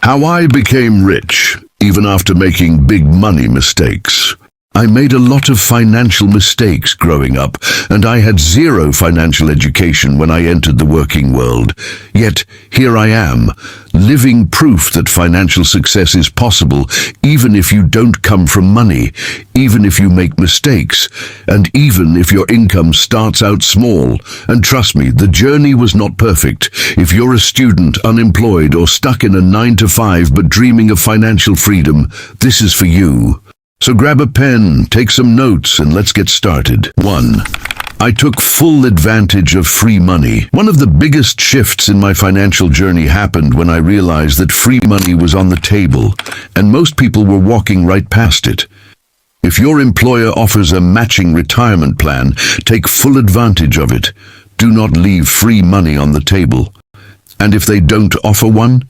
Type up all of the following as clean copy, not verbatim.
How I became rich, even after making big money mistakes. I made a lot of financial mistakes growing up, and I had zero financial education when I entered the working world. Yet, here I am, living proof that financial success is possible, even if you don't come from money, even if you make mistakes, and even if your income starts out small. And trust me, the journey was not perfect. If you're a student, unemployed, or stuck in a 9-to-5 but dreaming of financial freedom, this is for you. So grab a pen, take some notes, and let's get started. 1. I took full advantage of free money. One of the biggest shifts in my financial journey happened when I realized that free money was on the table, and most people were walking right past it. If your employer offers a matching retirement plan, take full advantage of it. Do not leave free money on the table. And if they don't offer one,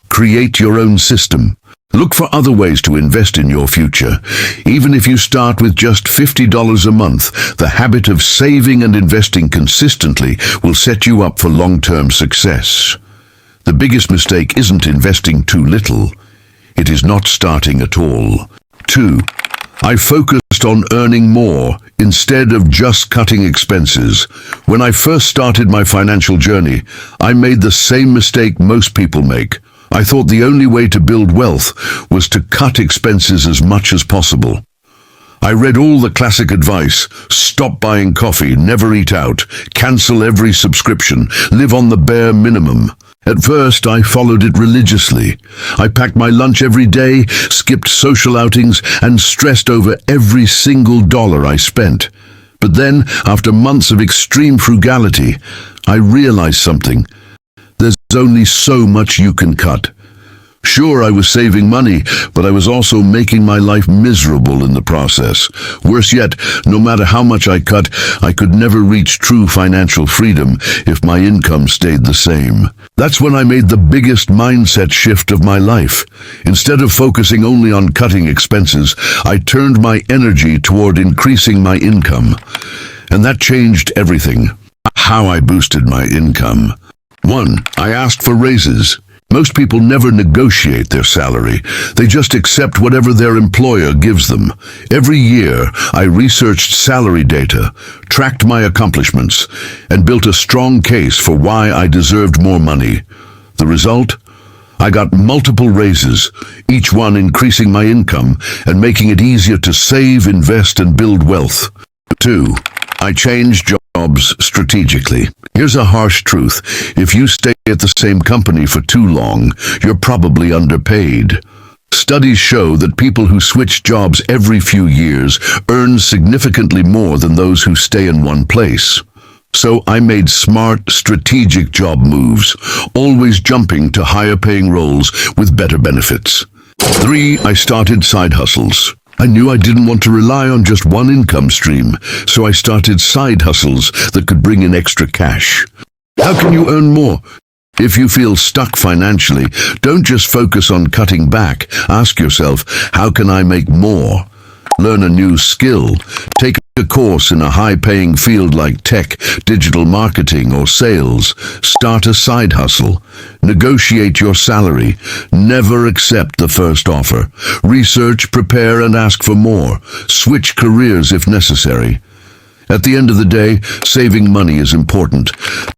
create your own system. Look for other ways to invest in your future. Even if you start with just $50 a month, the habit of saving and investing consistently will set you up for long-term success. The biggest mistake isn't investing too little. It is not starting at all. 2. I focused on earning more instead of just cutting expenses. When I first started my financial journey, I made the same mistake most people make. I thought the only way to build wealth was to cut expenses as much as possible. I read all the classic advice: stop buying coffee, never eat out, cancel every subscription, live on the bare minimum. At first, I followed it religiously. I packed my lunch every day, skipped social outings, and stressed over every single dollar I spent. But then, after months of extreme frugality, I realized something. There's only so much you can cut. Sure, I was saving money, but I was also making my life miserable in the process. Worse yet, no matter how much I cut, I could never reach true financial freedom if my income stayed the same. That's when I made the biggest mindset shift of my life. Instead of focusing only on cutting expenses, I turned my energy toward increasing my income. And that changed everything. How I boosted my income. 1. I asked for raises. Most people never negotiate their salary. They just accept whatever their employer gives them. Every year, I researched salary data, tracked my accomplishments, and built a strong case for why I deserved more money. The result? I got multiple raises, each one increasing my income and making it easier to save, invest, and build wealth. 2. I changed jobs strategically. Here's a harsh truth. If you stay at the same company for too long, you're probably underpaid. Studies show that people who switch jobs every few years earn significantly more than those who stay in one place. So I made smart, strategic job moves, always jumping to higher-paying roles with better benefits. 3. I started side hustles. I knew I didn't want to rely on just one income stream, so I started side hustles that could bring in extra cash. How can you earn more? If you feel stuck financially, don't just focus on cutting back. Ask yourself, how can I make more? Learn a new skill. Take a course in a high-paying field like tech, digital marketing, or sales. Start a side hustle. Negotiate your salary. Never accept the first offer. Research, prepare, and ask for more. Switch careers if necessary. At the end of the day, saving money is important,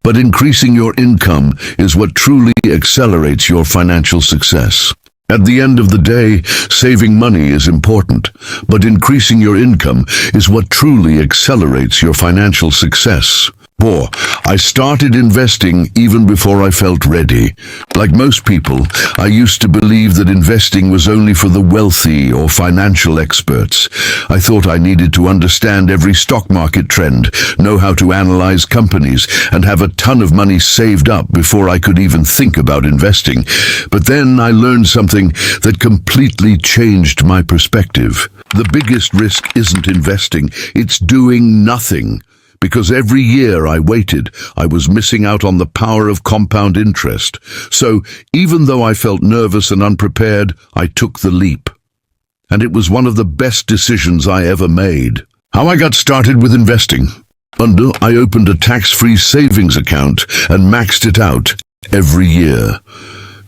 but increasing your income is what truly accelerates your financial success. At the end of the day, saving money is important, but increasing your income is what truly accelerates your financial success. 4. I started investing even before I felt ready. Like most people, I used to believe that investing was only for the wealthy or financial experts. I thought I needed to understand every stock market trend, know how to analyze companies, and have a ton of money saved up before I could even think about investing. But then I learned something that completely changed my perspective. The biggest risk isn't investing, it's doing nothing. Because every year I waited, I was missing out on the power of compound interest. So, even though I felt nervous and unprepared, I took the leap. And it was one of the best decisions I ever made. How I got started with investing? I opened a tax-free savings account and maxed it out every year.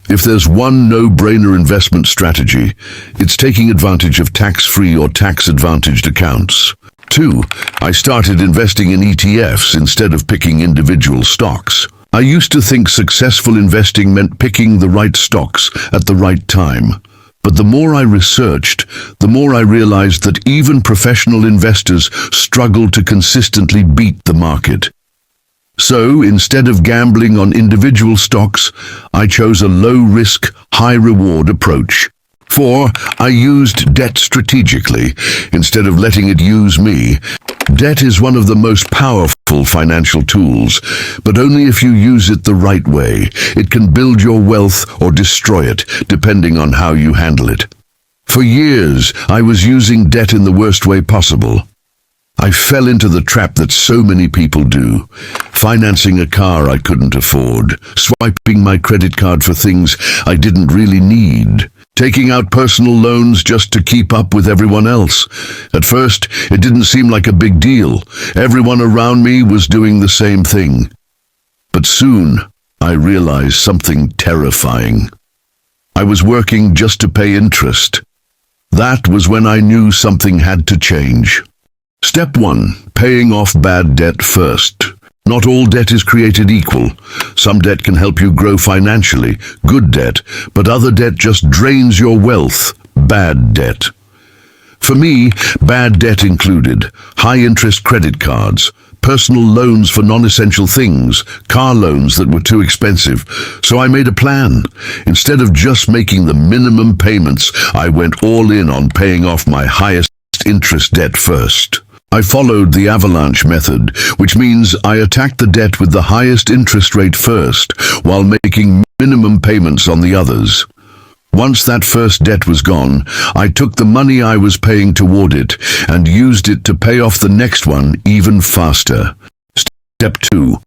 If there's one no-brainer investment strategy, it's taking advantage of tax-free or tax-advantaged accounts. 2. I started investing in ETFs instead of picking individual stocks. I used to think successful investing meant picking the right stocks at the right time. But the more I researched, the more I realized that even professional investors struggle to consistently beat the market. So, instead of gambling on individual stocks, I chose a low-risk, high-reward approach. 4. I used debt strategically, instead of letting it use me. Debt is one of the most powerful financial tools, but only if you use it the right way. It can build your wealth or destroy it, depending on how you handle it. For years, I was using debt in the worst way possible. I fell into the trap that so many people do, financing a car I couldn't afford, swiping my credit card for things I didn't really need, taking out personal loans just to keep up with everyone else. At first, it didn't seem like a big deal. Everyone around me was doing the same thing. But soon, I realized something terrifying. I was working just to pay interest. That was when I knew something had to change. Step 1. Paying off bad debt first. Not all debt is created equal. Some debt can help you grow financially, good debt, but other debt just drains your wealth, bad debt. For me, bad debt included high-interest credit cards, personal loans for non-essential things, car loans that were too expensive. So I made a plan. Instead of just making the minimum payments, I went all in on paying off my highest interest debt first. I followed the avalanche method, which means I attacked the debt with the highest interest rate first, while making minimum payments on the others. Once that first debt was gone, I took the money I was paying toward it and used it to pay off the next one even faster. Step 2.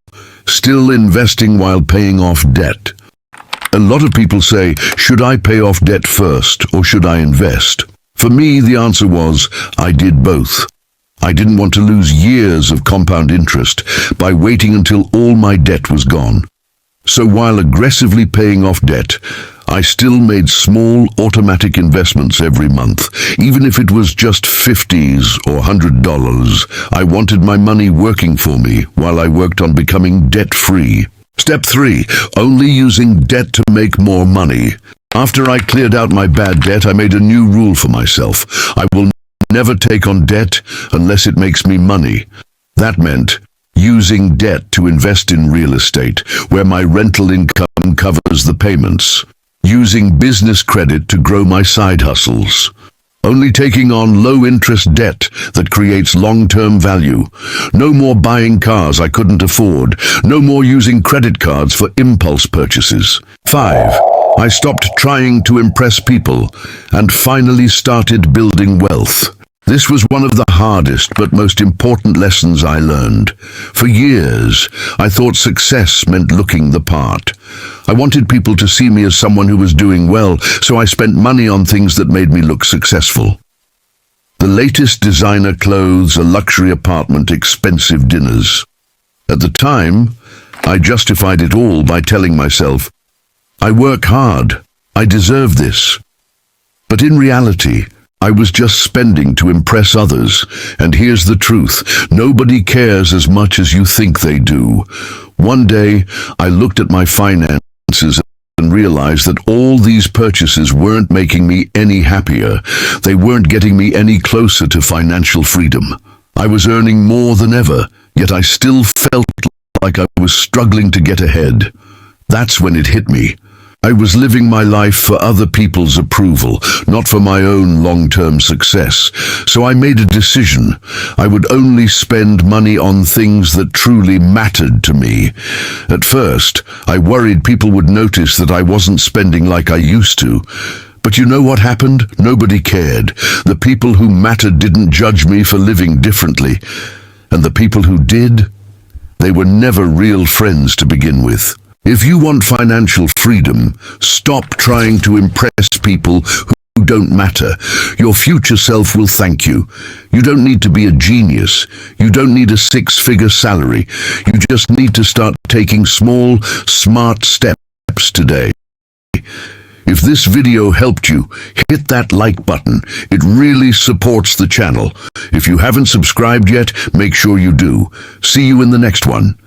Still investing while paying off debt. A lot of people say, should I pay off debt first or should I invest? For me, the answer was, I did both. I didn't want to lose years of compound interest by waiting until all my debt was gone. So while aggressively paying off debt, I still made small automatic investments every month. Even if it was just $50s or $100, I wanted my money working for me while I worked on becoming debt-free. Step 3. Only using debt to make more money. After I cleared out my bad debt, I made a new rule for myself. I will never take on debt unless it makes me money. That meant using debt to invest in real estate, where my rental income covers the payments. Using business credit to grow my side hustles. Only taking on low-interest debt that creates long-term value. No more buying cars I couldn't afford. No more using credit cards for impulse purchases. 5. I stopped trying to impress people and finally started building wealth. This was one of the hardest but most important lessons I learned. For years, I thought success meant looking the part. I wanted people to see me as someone who was doing well, so I spent money on things that made me look successful. The latest designer clothes, a luxury apartment, expensive dinners. At the time, I justified it all by telling myself, I work hard, I deserve this. But in reality, I was just spending to impress others, and here's the truth, nobody cares as much as you think they do. One day, I looked at my finances and realized that all these purchases weren't making me any happier. They weren't getting me any closer to financial freedom. I was earning more than ever, yet I still felt like I was struggling to get ahead. That's when it hit me. I was living my life for other people's approval, not for my own long-term success. So I made a decision. I would only spend money on things that truly mattered to me. At first, I worried people would notice that I wasn't spending like I used to. But you know what happened? Nobody cared. The people who mattered didn't judge me for living differently. And the people who did, they were never real friends to begin with. If you want financial freedom, stop trying to impress people who don't matter. Your future self will thank you. You don't need to be a genius. You don't need a six-figure salary. You just need to start taking small, smart steps today. If this video helped you, hit that like button. It really supports the channel. If you haven't subscribed yet, make sure you do. See you in the next one.